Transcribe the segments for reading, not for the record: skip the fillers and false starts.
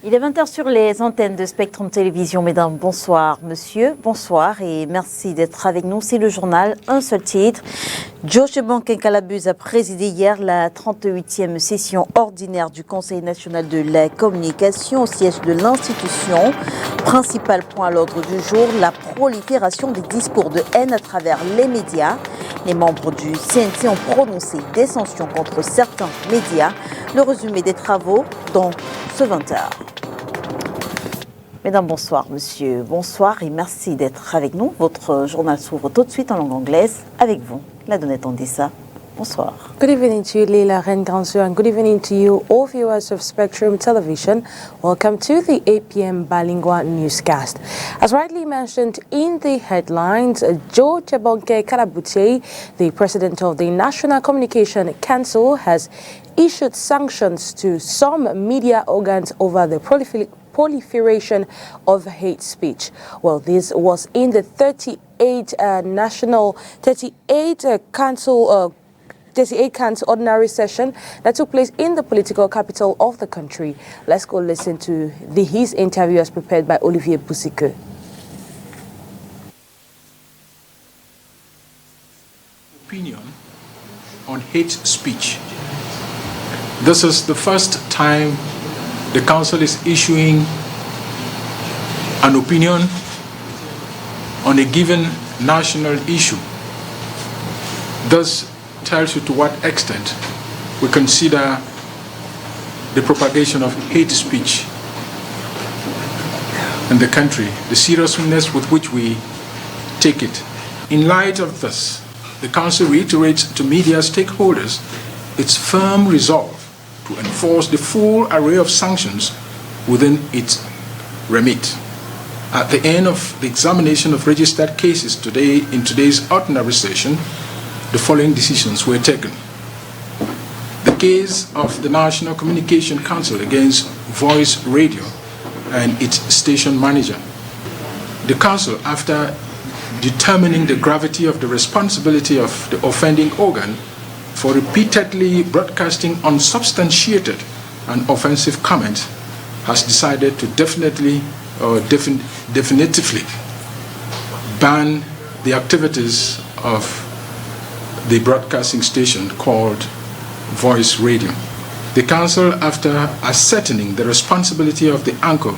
Il est 20h sur les antennes de Spectrum Télévision. Mesdames, bonsoir. Monsieur, bonsoir et merci d'être avec nous. C'est le journal, un seul titre. Georges Banquin-Calabuse a présidé hier la 38e session ordinaire du Conseil national de la communication au siège de l'institution. Principal point à l'ordre du jour, la prolifération des discours de haine à travers les médias. Les membres du CNC ont prononcé des sanctions contre certains médias. Le résumé des travaux dans ce 20h. Mesdames, bonsoir. Monsieur, bonsoir et merci d'être avec nous. Votre journal s'ouvre tout de suite en langue anglaise avec vous, la Donnette Ondissa. Bonsoir. Good evening to you, Leila Rengansu, and good evening to you, all viewers of Spectrum Television. Welcome to the 8 p.m. Bilingual newscast. As rightly mentioned in the headlines, George Banquin-Calabuse, the president of the National Communication Council, has issued sanctions to some media organs over the proliferation of hate speech. Well, this was in the 38 Council ordinary session that took place in the political capital of the country. Let's go listen to his interview as prepared by Olivier Boussike. Opinion on hate speech. This is the first time the Council is issuing an opinion on a given national issue. This tells you to what extent we consider the propagation of hate speech in the country, the seriousness with which we take it. In light of this, the Council reiterates to media stakeholders its firm resolve to enforce the full array of sanctions within its remit. At the end of the examination of registered cases today, in today's ordinary session, the following decisions were taken. The case of the National Communication Council against Voice Radio and its station manager. The Council, after determining the gravity of the responsibility of the offending organ for repeatedly broadcasting unsubstantiated and offensive comments, has decided to definitively ban the activities of the broadcasting station called Voice Radio. The Council, after ascertaining the responsibility of the anchor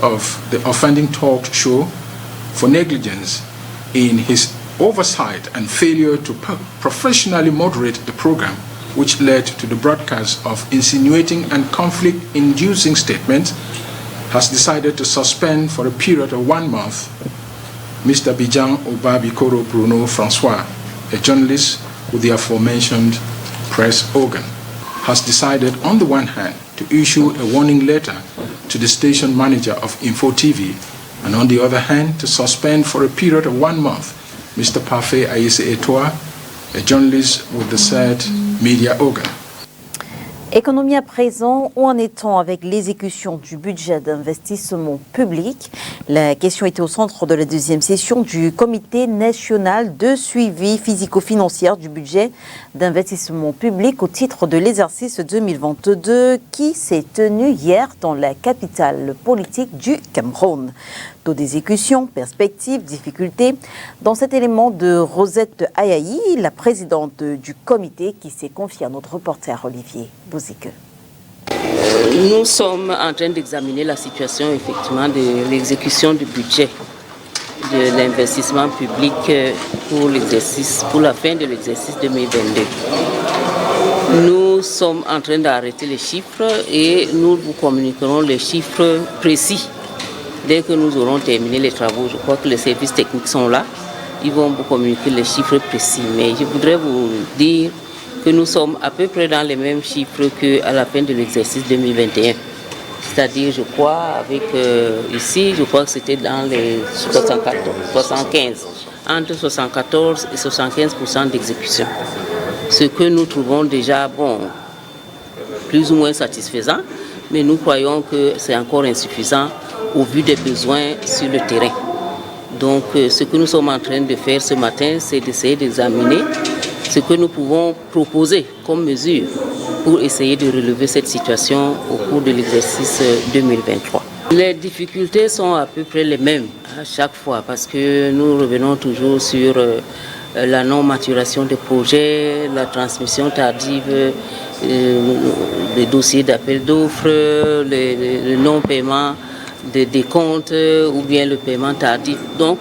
of the offending talk show for negligence in his oversight and failure to professionally moderate the program, which led to the broadcast of insinuating and conflict-inducing statements, has decided to suspend for a period of 1 month Mr. Bijan Obabikoro Bruno Francois, a journalist with the aforementioned press organ, has decided on the one hand to issue a warning letter to the station manager of Info TV, and on the other hand to suspend for a period of 1 month Mr. Parfait Aïsse Etoa, a journalist with the said media organ. Économie à présent, où en est-on avec l'exécution du budget d'investissement public? La question était au centre de la deuxième session du Comité national de suivi physico-financier du budget d'investissement public au titre de l'exercice 2022 qui s'est tenu hier dans la capitale politique du Cameroun. Taux d'exécution, perspectives, difficultés. Dans cet élément de Rosette Ayaï, la présidente du comité qui s'est confiée à notre reporter Olivier Bouzique. Nous sommes en train d'examiner la situation effectivement de l'exécution du budget de l'investissement public pour la fin de l'exercice 2022. Nous sommes en train d'arrêter les chiffres et nous vous communiquerons les chiffres précis. Dès que nous aurons terminé les travaux, je crois que les services techniques sont là. Ils vont vous communiquer les chiffres précis. Mais je voudrais vous dire que nous sommes à peu près dans les mêmes chiffres qu'à la fin de l'exercice 2021. C'est-à-dire, je crois, ici, je crois que c'était dans les 75, entre 74 et 75% d'exécution. Ce que nous trouvons déjà, plus ou moins satisfaisant, mais nous croyons que c'est encore insuffisant au vu des besoins sur le terrain. Donc, ce que nous sommes en train de faire ce matin, c'est d'essayer d'examiner ce que nous pouvons proposer comme mesure pour essayer de relever cette situation au cours de l'exercice 2023. Les difficultés sont à peu près les mêmes à chaque fois parce que nous revenons toujours sur la non-maturation des projets, la transmission tardive des dossiers d'appel d'offres, le non-paiement des décomptes ou bien le paiement tardif. Donc,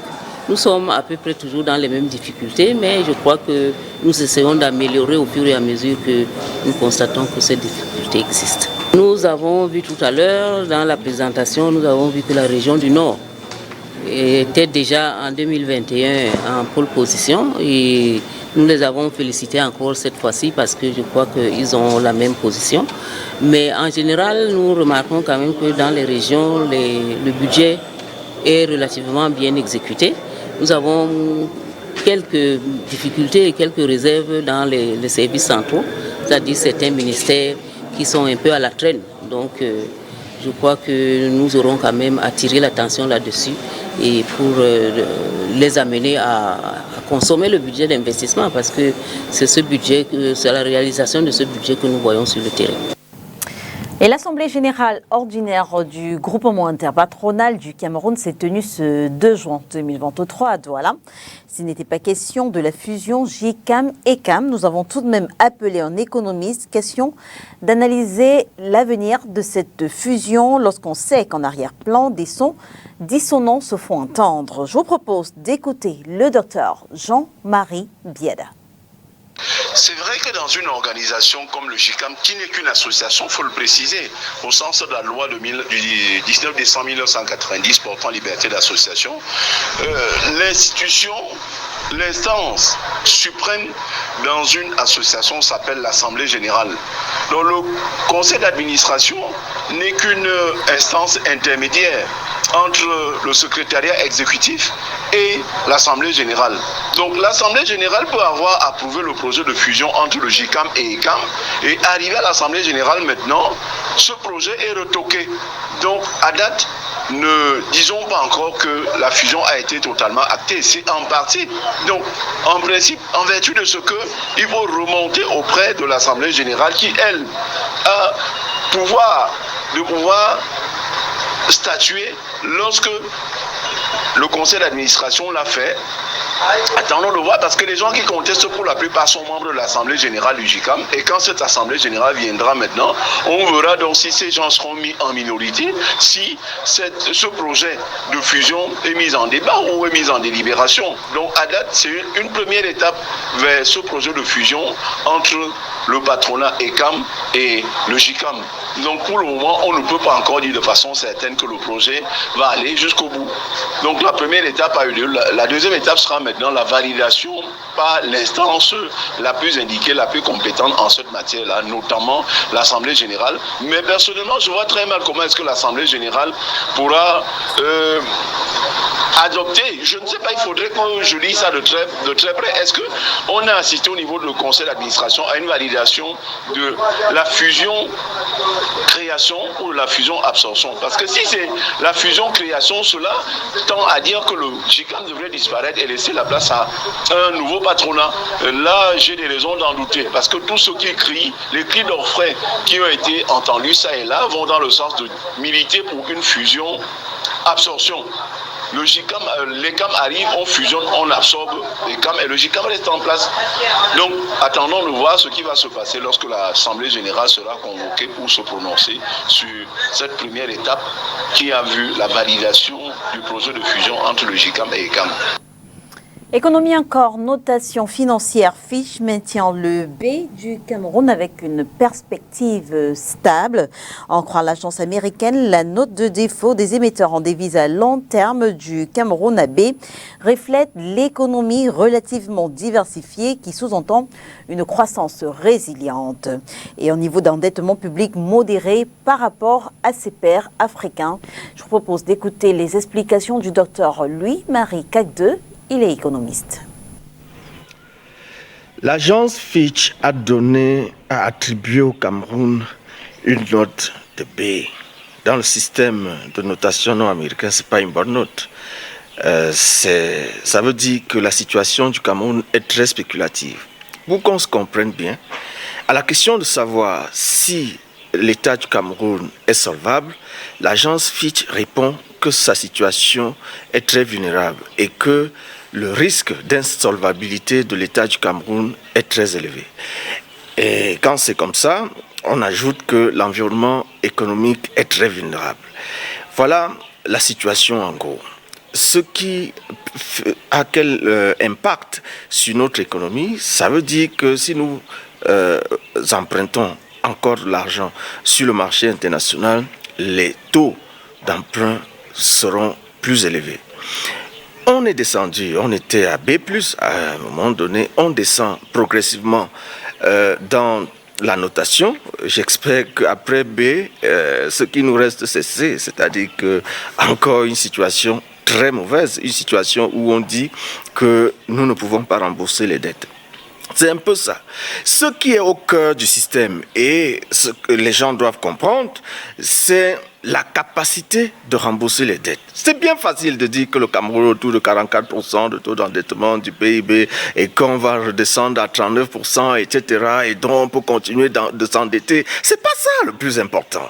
nous sommes à peu près toujours dans les mêmes difficultés, mais je crois que nous essayons d'améliorer au fur et à mesure que nous constatons que ces difficultés existent. Nous avons vu tout à l'heure, dans la présentation, nous avons vu que la région du Nord était déjà en 2021 en pole position et nous les avons félicités encore cette fois-ci parce que je crois qu'ils ont la même position. Mais en général, nous remarquons quand même que dans les régions, le budget est relativement bien exécuté. Nous avons quelques difficultés et quelques réserves dans les services centraux, c'est-à-dire certains ministères qui sont un peu à la traîne. Donc, je crois que nous aurons quand même attiré l'attention là-dessus et pour les amener à consommer le budget d'investissement parce que c'est la réalisation de ce budget que nous voyons sur le terrain. Et l'Assemblée générale ordinaire du groupement interpatronal du Cameroun s'est tenue ce 2 juin 2023 à Douala. S'il n'était pas question de la fusion JCAM-ECAM, nous avons tout de même appelé un économiste question d'analyser l'avenir de cette fusion lorsqu'on sait qu'en arrière-plan, des sons dissonants se font entendre. Je vous propose d'écouter le docteur Jean-Marie Bieda. C'est vrai que dans une organisation comme le JCAM, qui n'est qu'une association, il faut le préciser, au sens de la loi du 19 décembre 1990 portant liberté d'association, l'institution, l'instance suprême dans une association s'appelle l'Assemblée générale. Donc le conseil d'administration n'est qu'une instance intermédiaire entre le secrétariat exécutif et l'Assemblée générale. Donc l'Assemblée générale peut avoir approuvé le projet de fusion entre le JCAM et ECAM et arrivé à l'Assemblée générale maintenant, ce projet est retoqué. Donc à date, ne disons pas encore que la fusion a été totalement actée, c'est en partie. Donc en principe, en vertu de ce que il faut remonter auprès de l'Assemblée générale qui, elle, a de pouvoir statuer lorsque le conseil d'administration l'a fait. Attendons de voir parce que les gens qui contestent pour la plupart sont membres de l'Assemblée générale du JCAM et quand cette Assemblée générale viendra maintenant, on verra donc si ces gens seront mis en minorité, si ce projet de fusion est mis en débat ou est mis en délibération. Donc à date, c'est une première étape vers ce projet de fusion entre le patronat ECAM et le JCAM. Donc pour le moment, on ne peut pas encore dire de façon certaine que le projet va aller jusqu'au bout. Donc la première étape a eu lieu. La deuxième étape sera maintenant la validation par l'instance la plus indiquée, la plus compétente en cette matière-là, notamment l'Assemblée générale. Mais personnellement, je vois très mal comment est-ce que l'Assemblée générale pourra adopter. Je ne sais pas, il faudrait que je lise ça de très près. Est-ce qu'on a assisté au niveau du conseil d'administration à une validation de la fusion-création ou de la fusion-absorption? Parce que si c'est la fusion-création, cela tend à dire que le JCAM devrait disparaître et laisser la place à un nouveau patronat. Là, j'ai des raisons d'en douter. Parce que tous ceux qui crient, les cris d'orfraie qui ont été entendus ça et là, vont dans le sens de militer pour une fusion-absorption. Le JCAM, l'ECAM arrive, on fusionne, on absorbe l'ECAM et le JCAM reste en place. Donc, attendons de voir ce qui va se passer lorsque l'Assemblée générale sera convoquée pour se prononcer sur cette première étape qui a vu la validation du projet de fusion entre le JCAM et l'ECAM. Économie encore, notation financière, Fitch maintient le B du Cameroun avec une perspective stable. En croire l'agence américaine, la note de défaut des émetteurs en devises à long terme du Cameroun à B reflète l'économie relativement diversifiée qui sous-entend une croissance résiliente et un niveau d'endettement public modéré par rapport à ses pairs africains. Je vous propose d'écouter les explications du docteur Louis-Marie Cagdeux. Il est économiste. L'agence Fitch a attribué au Cameroun une note de B. Dans le système de notation non américain, ce n'est pas une bonne note. Ça veut dire que la situation du Cameroun est très spéculative. Pour qu'on se comprenne bien, À la question de savoir si l'État du Cameroun est solvable, l'agence Fitch répond que sa situation est très vulnérable et que le risque d'insolvabilité de l'État du Cameroun est très élevé. Et quand c'est comme ça, on ajoute que l'environnement économique est très vulnérable. Voilà la situation en gros. Ce qui a quel impact sur notre économie, ça veut dire que si nous empruntons encore de l'argent sur le marché international, les taux d'emprunt seront plus élevés. On est descendu, on était à B+, à un moment donné, on descend progressivement dans la notation. J'espère qu'après B, ce qui nous reste c'est C, c'est-à-dire que encore une situation très mauvaise, une situation où on dit que nous ne pouvons pas rembourser les dettes. C'est un peu ça. Ce qui est au cœur du système et ce que les gens doivent comprendre, c'est la capacité de rembourser les dettes. C'est bien facile de dire que le Cameroun est autour de 44% de taux d'endettement du PIB et qu'on va redescendre à 39%, etc. et donc on peut continuer de s'endetter. C'est pas ça le plus important.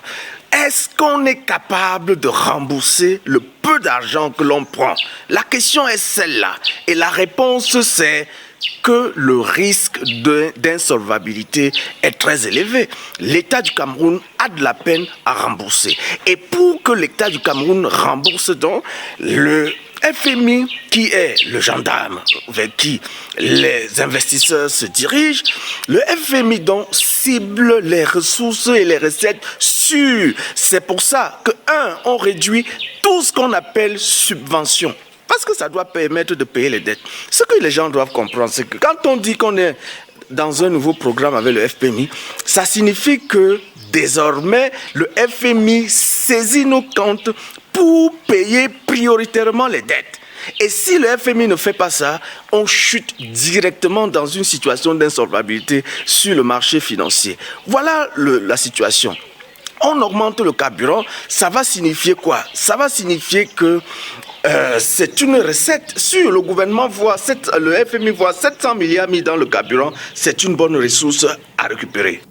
Est-ce qu'on est capable de rembourser le peu d'argent que l'on prend? La question est celle-là. Et la réponse, c'est que le risque d'insolvabilité est très élevé. L'État du Cameroun a de la peine à rembourser. Et pour que l'État du Cameroun rembourse donc, le FMI, qui est le gendarme vers qui les investisseurs se dirigent, le FMI donc cible les ressources et les recettes sûres. C'est pour ça que, on réduit tout ce qu'on appelle subvention. Parce que ça doit permettre de payer les dettes. Ce que les gens doivent comprendre, c'est que quand on dit qu'on est dans un nouveau programme avec le FMI, ça signifie que désormais, le FMI saisit nos comptes pour payer prioritairement les dettes. Et si le FMI ne fait pas ça, on chute directement dans une situation d'insolvabilité sur le marché financier. Voilà la situation. On augmente le carburant, ça va signifier quoi? Ça va signifier que c'est une recette. Si le gouvernement voit, le FMI voit 700 milliards mis dans le carburant, c'est une bonne ressource à récupérer.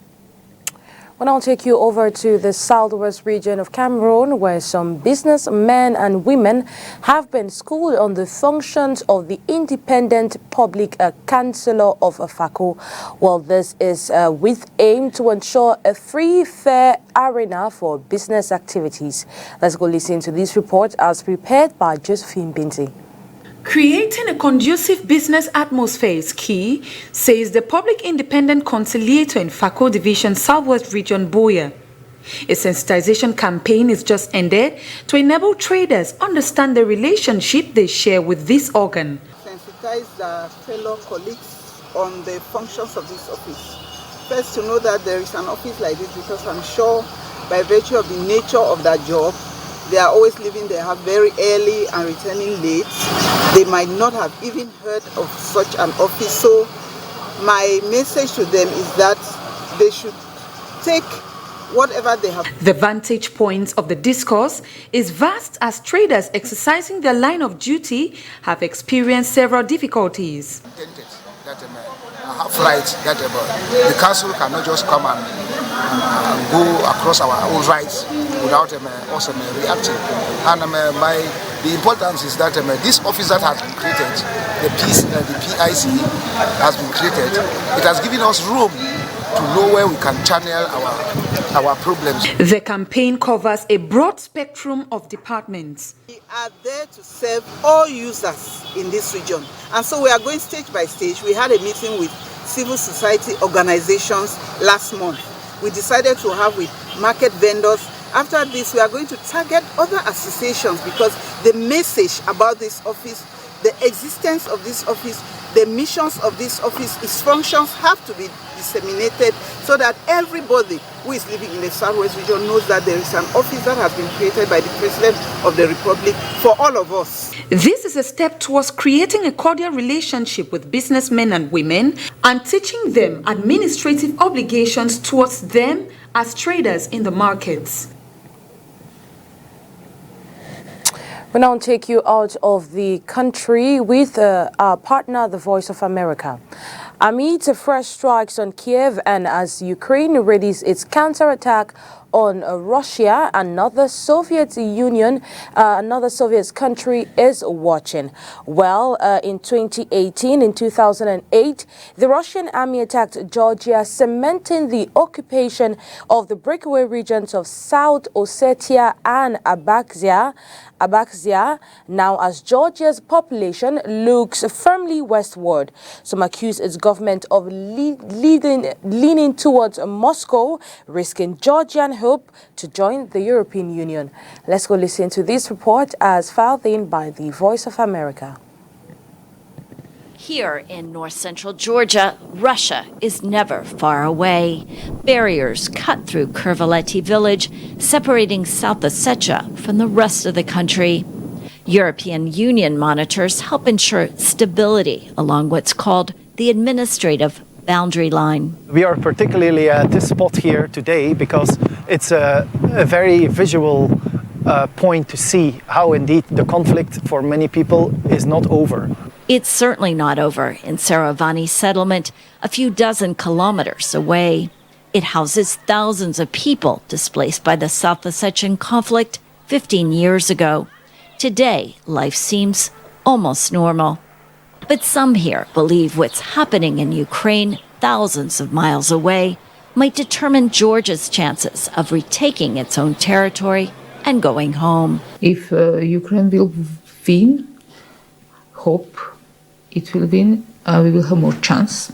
Well, I'll take you over to the southwest region of Cameroon, where some businessmen and women have been schooled on the functions of the Independent Public Councillor of FACO. Well, this is with aim to ensure a free, fair arena for business activities. Let's go listen to this report as prepared by Josephine Binti. Creating a conducive business atmosphere is key, says the Public Independent Conciliator in FACO Division Southwest Region, Boya. A sensitization campaign is just ended to enable traders understand the relationship they share with this organ. Sensitize fellow colleagues on the functions of this office. First, to know that there is an office like this, because I'm sure by virtue of the nature of that job, they are always leaving their house very early and returning late. They might not have even heard of such an office. So my message to them is that they should take whatever they have. The vantage point of the discourse is vast, as traders exercising their line of duty have experienced several difficulties. I have rights that the council cannot just come and go across our own rights without us reacting. And the importance is that this office that has been created, the PIC has been created, it has given us room to know where we can channel our problems. The campaign covers a broad spectrum of departments. We are there to serve all users in this region. And so we are going stage by stage. We had a meeting with civil society organizations last month. We decided to have with market vendors. After this, we are going to target other associations, because the message about this office, the existence of this office, the missions of this office, its functions have to be disseminated so that everybody who is living in the Southwest region knows that there is an office that has been created by the President of the Republic for all of us. This is a step towards creating a cordial relationship with businessmen and women and teaching them administrative obligations towards them as traders in the markets. We'll now take you out of the country with our partner, the Voice of America. Amid fresh strikes on Kiev and as Ukraine readies its counterattack on Russia, another Soviet country is watching. Well, in 2018, in 2008, the Russian army attacked Georgia, cementing the occupation of the breakaway regions of South Ossetia and Abkhazia. Now as Georgia's population looks firmly westward. Some accuse its government of leaning towards Moscow, risking Georgian hope to join the European Union. Let's go listen to this report as filed in by the Voice of America. Here in north-central Georgia, Russia is never far away. Barriers cut through Kurvaleti village, separating South Ossetia from the rest of the country. European Union monitors help ensure stability along what's called the administrative boundary line. We are particularly at this spot here today because it's a very visual point to see how indeed the conflict for many people is not over. It's certainly not over in Saravani settlement, a few dozen kilometers away. It houses thousands of people displaced by the South Ossetian conflict 15 years ago. Today, life seems almost normal. But some here believe what's happening in Ukraine, thousands of miles away, might determine Georgia's chances of retaking its own territory and going home. If Ukraine will win, hope it will win, we will have more chance.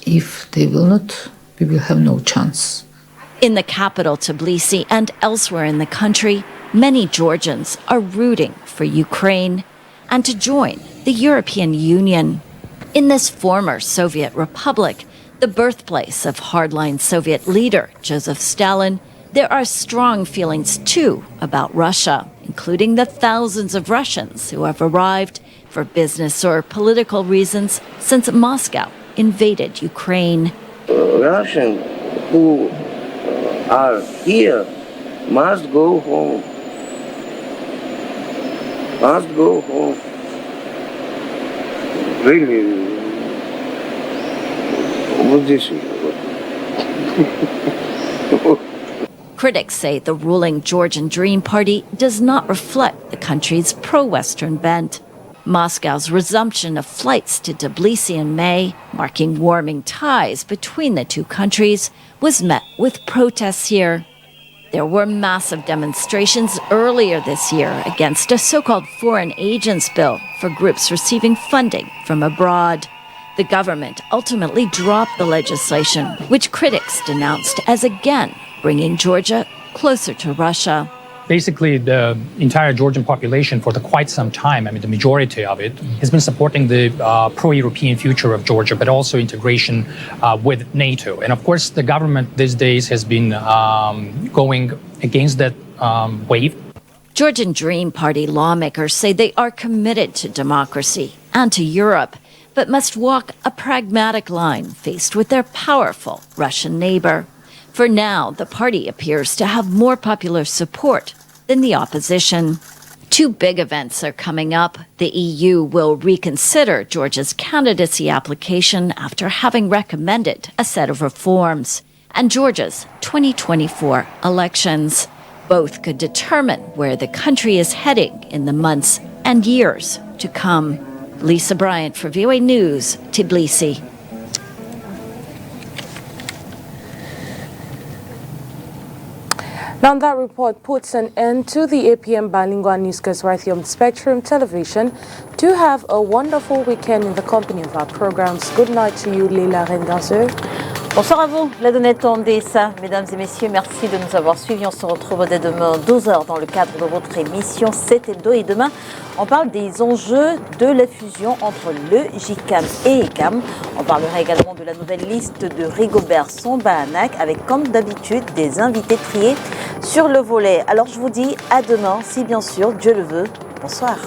If they will not, we will have no chance. In the capital, Tbilisi, and elsewhere in the country, many Georgians are rooting for Ukraine and to join the European Union. In this former Soviet republic, the birthplace of hardline Soviet leader Joseph Stalin, there are strong feelings, too, about Russia, including the thousands of Russians who have arrived for business or political reasons since Moscow invaded Ukraine. Russians who are here must go home. Must go home. Really, what is it? Critics say the ruling Georgian Dream Party does not reflect the country's pro-Western bent. Moscow's resumption of flights to Tbilisi in May, marking warming ties between the two countries, was met with protests here. There were massive demonstrations earlier this year against a so-called foreign agents bill for groups receiving funding from abroad. The government ultimately dropped the legislation, which critics denounced as again bringing Georgia closer to Russia. Basically, the entire Georgian population for quite some time, the majority of it, has been supporting the pro-European future of Georgia, but also integration with NATO. And of course, the government these days has been going against that wave. Georgian Dream Party lawmakers say they are committed to democracy and to Europe, but must walk a pragmatic line faced with their powerful Russian neighbor. For now, the party appears to have more popular support than the opposition. Two big events are coming up. The EU will reconsider Georgia's candidacy application after having recommended a set of reforms, and Georgia's 2024 elections. Both could determine where the country is heading in the months and years to come. Lisa Bryant for VOA News, Tbilisi. Now that report puts an end to the APM bilingual newscast right here on Spectrum Television. Do have a wonderful weekend in the company of our programs. Good night to you, Leila Renganseux. Bonsoir à vous, la donnée tendait ça. Mesdames et messieurs, merci de nous avoir suivis. On se retrouve dès demain 12h dans le cadre de votre émission 7 Hebdo. Et demain, on parle des enjeux de la fusion entre le JICAM et ECAM. On parlera également de la nouvelle liste de Rigobert Sambahanac avec, comme d'habitude, des invités triés sur le volet. Alors je vous dis à demain, si bien sûr Dieu le veut. Bonsoir.